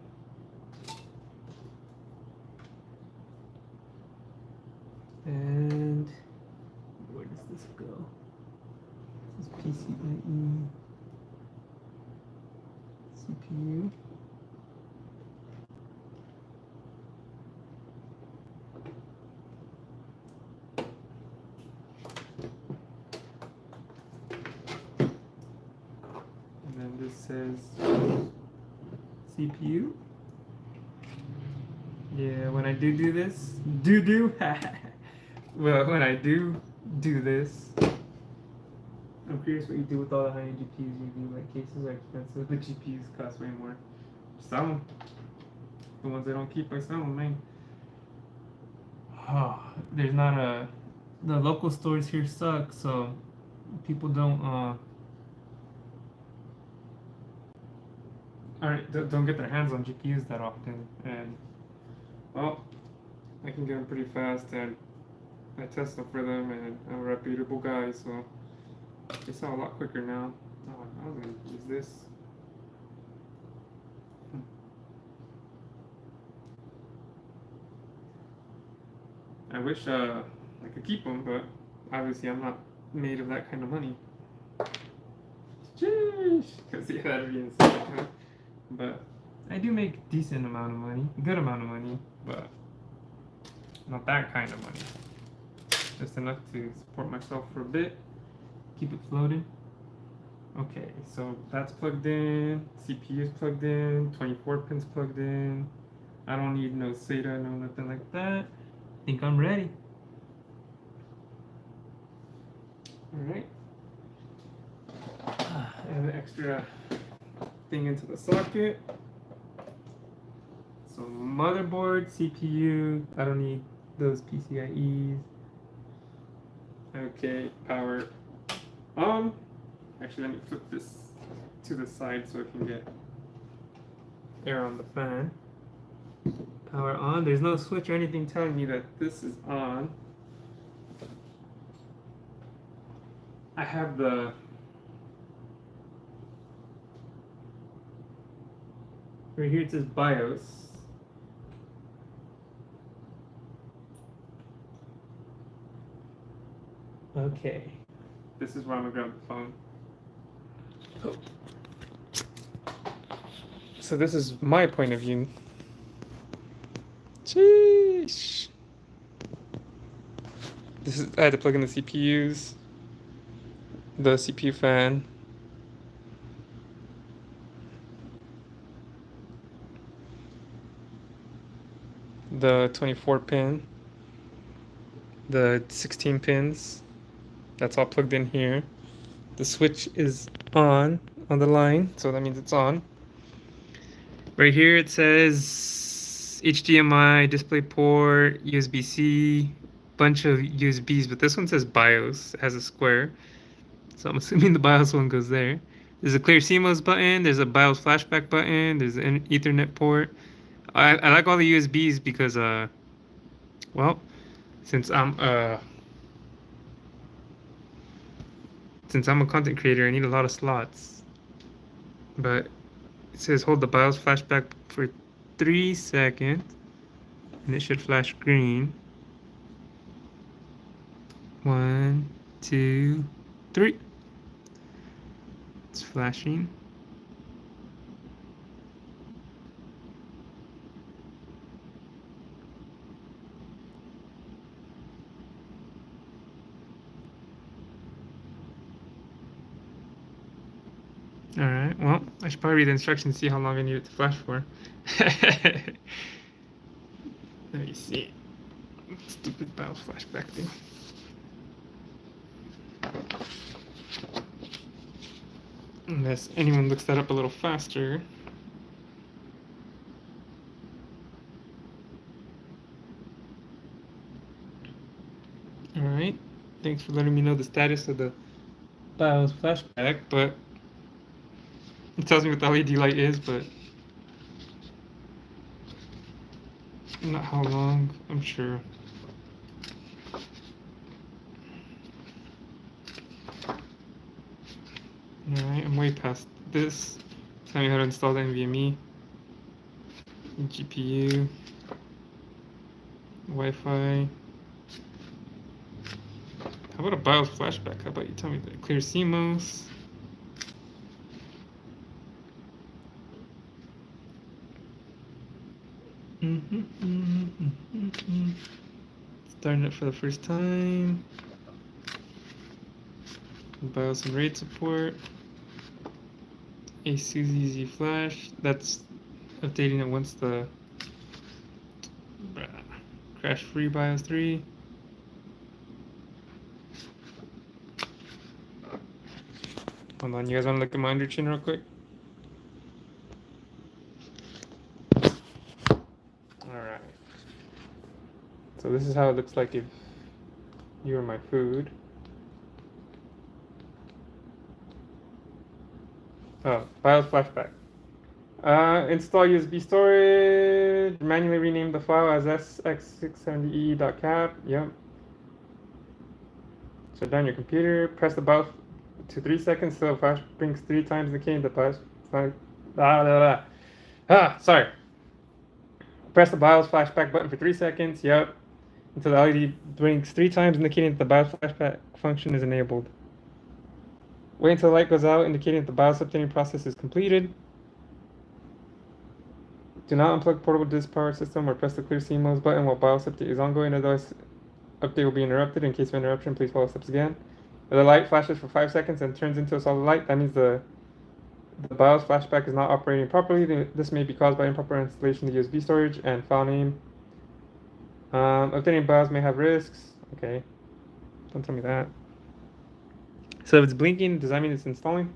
And where does this go? This is PCIe CPU. And then this says CPU. Yeah, when I do this, well, when I do this, I'm curious what you do with all the high-end GPUs you do. Like, cases are expensive, the GPUs cost way more. Sell them. The ones I don't keep, I sell them, man. Oh, there's not the local stores here suck, so people don't don't get their hands on GPUs that often, and well, I can get them pretty fast, and I test them for them, and I'm a reputable guy, so they sell a lot quicker now. Oh, I was gonna use this. I wish I could keep them, but obviously I'm not made of that kind of money. Jeez, because yeah, that'd be insane, huh? But I do make a decent amount of money, good amount of money, but not that kind of money. Just enough to support myself for a bit, keep it floating. Okay, so that's plugged in, CPU is plugged in, 24 pins plugged in. I don't need no SATA, no nothing like that. I think I'm ready. Alright. Add an extra thing into the socket. So motherboard, CPU, I don't need those PCIe's. Okay, power on. Actually, let me flip this to the side so I can get air on the fan. Power on. There's no switch or anything telling me that this is on. I have the right here. It says BIOS. Okay. This is where I'm gonna grab the phone. Oh. So this is my point of view. Sheesh. This is I had to plug in the CPUs, the CPU fan. The 24 pin, the 16 pins, that's all plugged in here. The switch is on the line, so that means it's on. Right here it says HDMI, DisplayPort, USB-C, bunch of USBs, but this one says BIOS, it has a square. So I'm assuming the BIOS one goes there. There's a clear CMOS button, there's a BIOS flashback button, there's an Ethernet port. I like all the USBs because well, since I'm a content creator, I need a lot of slots. But it says hold the BIOS flashback for 3 seconds, and it should flash green. 1, 2, 3. It's flashing. Alright, well, I should probably read the instructions and see how long I need it to flash for. Let me see. Stupid BIOS flashback thing. Unless anyone looks that up a little faster. Alright, thanks for letting me know the status of the BIOS flashback, but it tells me what the LED light is, but not how long, I'm sure. Alright, I'm way past this. Tell me how to install the NVMe, GPU, Wi-Fi. How about a BIOS flashback? How about you tell me the clear CMOS? Starting it for the first time. BIOS and RAID support. ASUS Z Flash. That's updating it once the crash-free BIOS 3. Hold on, you guys want to look at my under chin real quick? Alright. So this is how it looks like if you were my food. Oh, BIOS flashback. Install USB storage. Manually rename the file as sx670e.cap. Yep. Shut down your computer. Press the BIOS to 3 seconds so flash brings 3 times indicating the BIOS sorry. Press the BIOS flashback button for 3 seconds. Yep. Until the LED blinks 3 times indicating that the BIOS flashback function is enabled. Wait until the light goes out indicating that the BIOS updating process is completed. Do not unplug portable disk power system or press the clear CMOS button while BIOS update is ongoing, otherwise update will be interrupted. In case of interruption, please follow steps again. If the light flashes for 5 seconds and turns into a solid light, that means the BIOS flashback is not operating properly. This may be caused by improper installation of the USB storage and file name. Updating BIOS may have risks. Okay, don't tell me that. So if it's blinking, does that mean it's installing?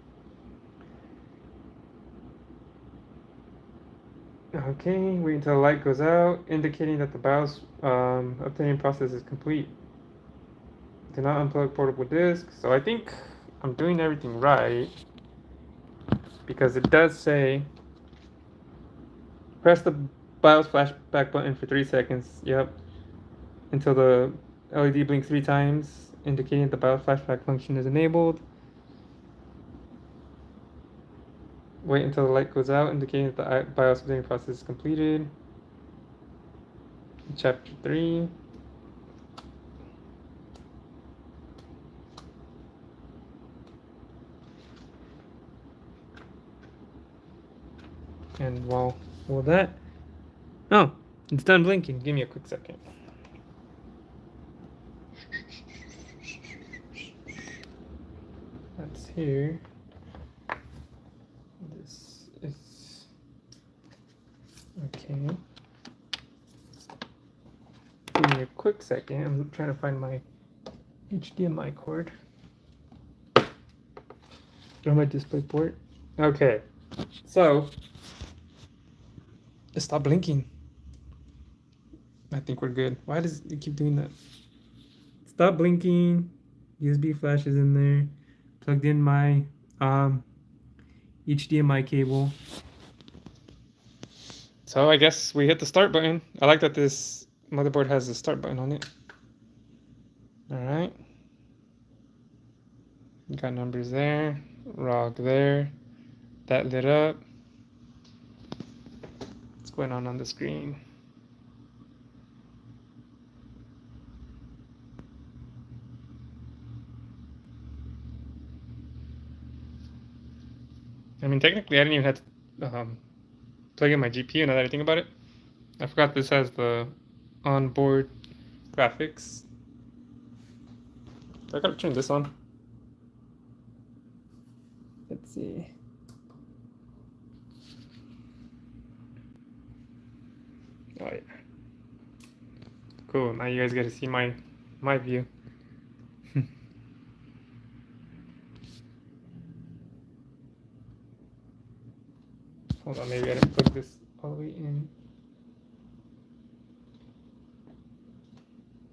Okay, wait until the light goes out, indicating that the BIOS updating process is complete. Do not unplug portable disk. So I think I'm doing everything right, because it does say press the BIOS flashback button for 3 seconds. Yep. Until the LED blinks 3 times, indicating the BIOS flashback function is enabled. Wait until the light goes out, indicating that the BIOS updating process is completed. Chapter 3. And while that... Oh, it's done blinking. Give me a quick second. That's here. This is... Okay. Give me a quick second. I'm trying to find my HDMI cord. Or my display port. Okay. So, stop blinking. I think we're good. Why does it keep doing that? Stop blinking. USB flash is in there. Plugged in my HDMI cable. So I guess we hit the start button. I like that this motherboard has the start button on it. Alright. Got numbers there. ROG there. That lit up. What's going on the screen? I mean, technically, I didn't even have to plug in my GPU now that I think about it. I forgot this has the onboard graphics. I gotta turn this on. Let's see. Oh yeah. Cool. Now you guys get to see my view. Hold on, maybe I didn't plug this all the way in.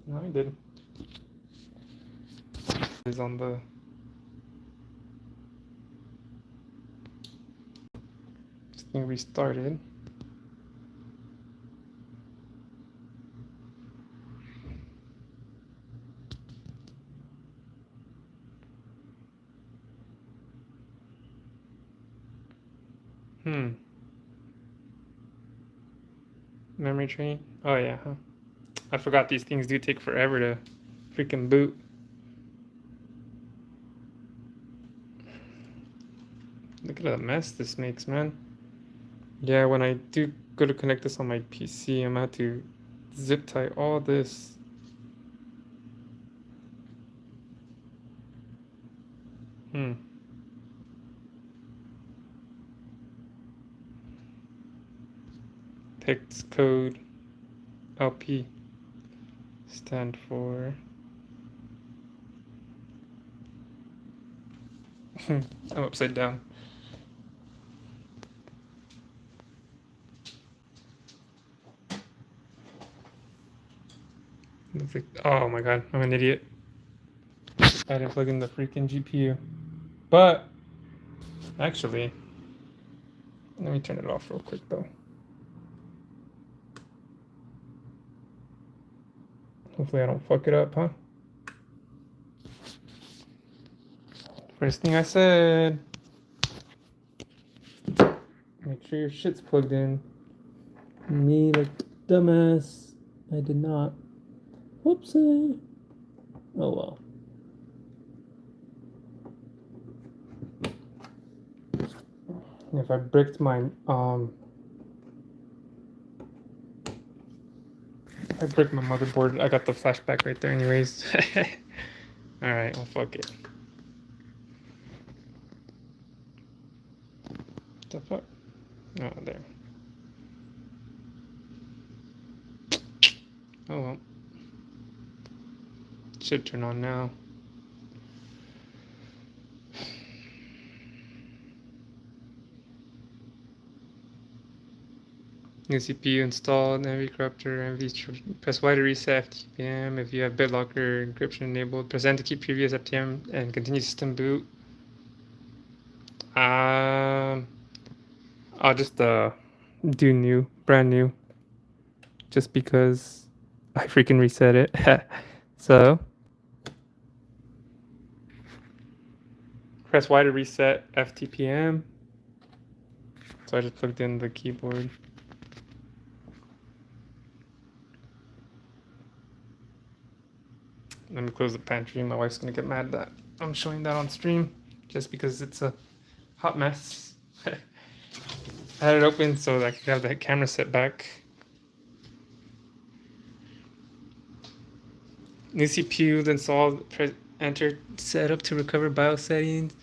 No, I did. Is on the this thing restarted. Memory train. Oh yeah, huh? I forgot these things do take forever to freaking boot. Look at the mess this makes, man. Yeah, when I do go to connect this on my PC, I'm gonna have to zip tie all this. Text code LP stand for I'm upside down. Oh my god, I'm an idiot. I didn't plug in the freaking GPU. But actually, let me turn it off real quick though. Hopefully I don't fuck it up, huh? First thing I said. Make sure your shit's plugged in. Me, like dumbass. I did not. Whoopsie. Oh well. If I bricked my I bricked my motherboard. I got the flashback right there anyways. Alright, well fuck it. What the fuck? Oh, there. Oh well. Should turn on now. New CPU installed, NV corruptor, NV press Y to reset FTPM. If you have BitLocker encryption enabled, press N to keep previous FTM and continue system boot. I'll just do new, brand new, just because I freaking reset it. So Press Y to reset FTPM. So I just plugged in the keyboard. Let me close the pantry. My wife's gonna get mad that I'm showing that on stream just because it's a hot mess. I had it open so I could have the camera set back. New CPU installed. Enter setup to recover BIOS settings.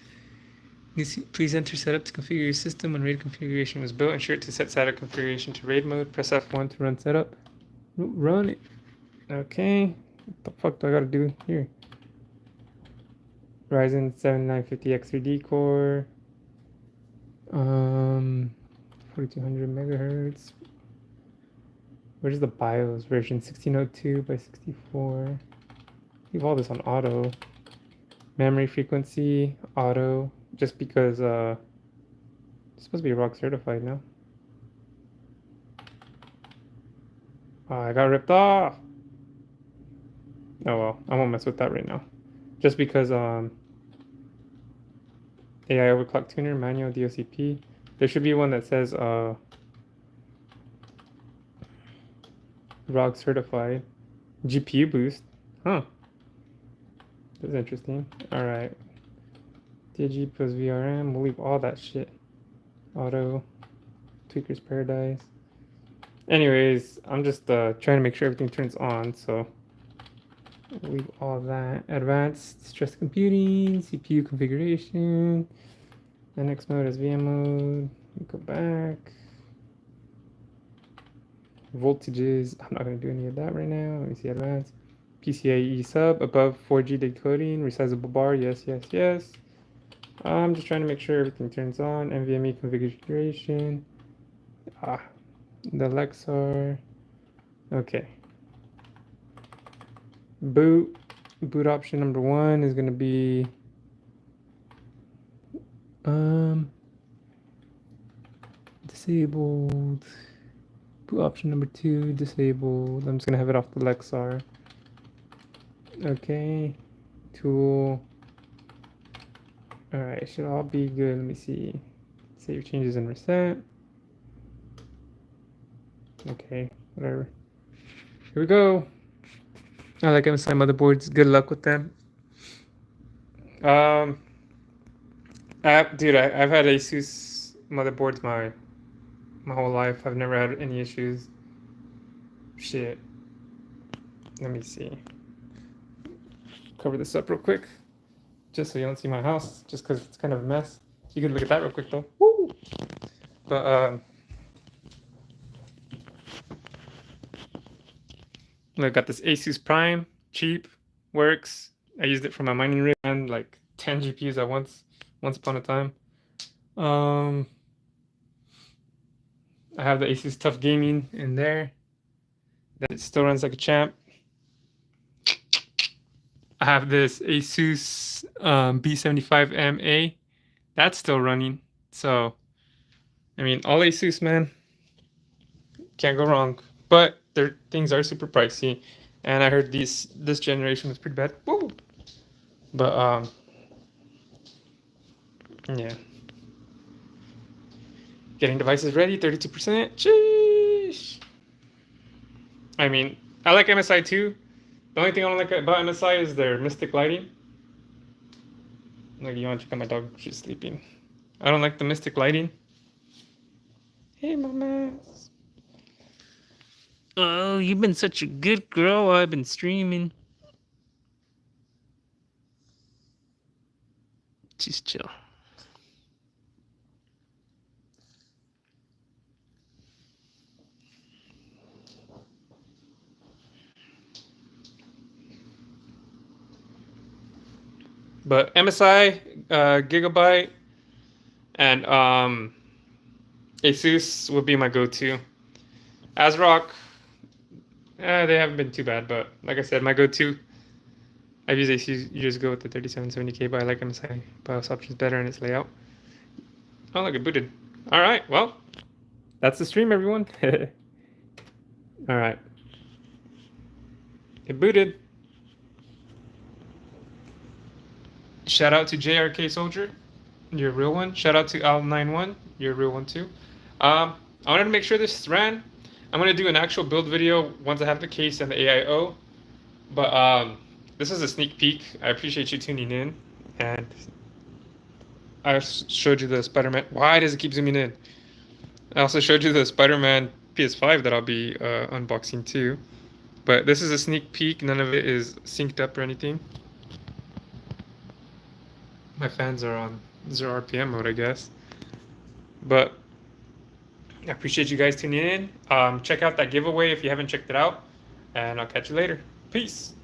Please enter setup to configure your system. When RAID configuration was built, ensure to set setup configuration to RAID mode. Press F1 to run setup. Run it. Okay. What the fuck do I gotta do here? Ryzen 7950 X3D core. 4200 megahertz. Where's the BIOS version? 1602 by 64. Leave all this on auto. Memory frequency, auto. Just because it's supposed to be ROG certified now. Oh, I got ripped off. Oh well, I won't mess with that right now. Just because AI overclock tuner, manual DOCP. There should be one that says ROG certified. GPU boost. Huh. That's interesting. Alright. Digi plus VRM. We'll leave all that shit. Auto. Tweaker's Paradise. Anyways, I'm just trying to make sure everything turns on, so we'll leave all that. Advanced stress computing, CPU configuration. The next mode is VM mode. Go back. Voltages. I'm not going to do any of that right now. Let me see advanced. PCIe sub above 4G decoding. Resizable bar. Yes, yes, yes. I'm just trying to make sure everything turns on. NVMe configuration. The Lexar. Okay. Boot option number 1 is going to be disabled. Boot option number 2 disabled. I'm just going to have it off the Lexar. Okay. Tool. Alright, it should all be good. Let me see. Save changes and reset. Okay, whatever. Here we go. I like MSI motherboards. Good luck with them. Dude, I've had Asus motherboards my whole life. I've never had any issues. Shit. Let me see. Cover this up real quick, just so you don't see my house, just because it's kind of a mess. You can look at that real quick though. Woo! But I got this Asus Prime, cheap, works. I used it for my mining rig and like 10 GPUs at once upon a time. I have the Asus Tough Gaming in there. That it still runs like a champ. I have this Asus B75MA. That's still running. So, I mean, all Asus, man. Can't go wrong. But their things are super pricey. And I heard this generation was pretty bad. Woo! But, yeah. Getting devices ready, 32%. Sheesh. I mean, I like MSI too. The only thing I don't like about MSI is their Mystic lighting. Like, you want to check out my dog? She's sleeping. I don't like the Mystic lighting. Hey, mama. Oh, you've been such a good girl while I've been streaming. She's chill. But MSI, Gigabyte, and Asus would be my go-to. ASRock, they haven't been too bad, but like I said, my go-to. I've used Asus. You just go with the 3770K, but I like MSI BIOS options better in its layout. Oh, look, it booted. All right, well, that's the stream, everyone. All right, it booted. Shout out to JRK Soldier, you're a real one. Shout out to Al91, you're a real one too. I wanted to make sure this ran. I'm gonna do an actual build video once I have the case and the AIO. But this is a sneak peek. I appreciate you tuning in, and I showed you the Spider-Man. Why does it keep zooming in? I also showed you the Spider-Man PS5 that I'll be unboxing too. But this is a sneak peek. None of it is synced up or anything. My fans are on 0 RPM mode, I guess. But I appreciate you guys tuning in. Check out that giveaway if you haven't checked it out. And I'll catch you later. Peace.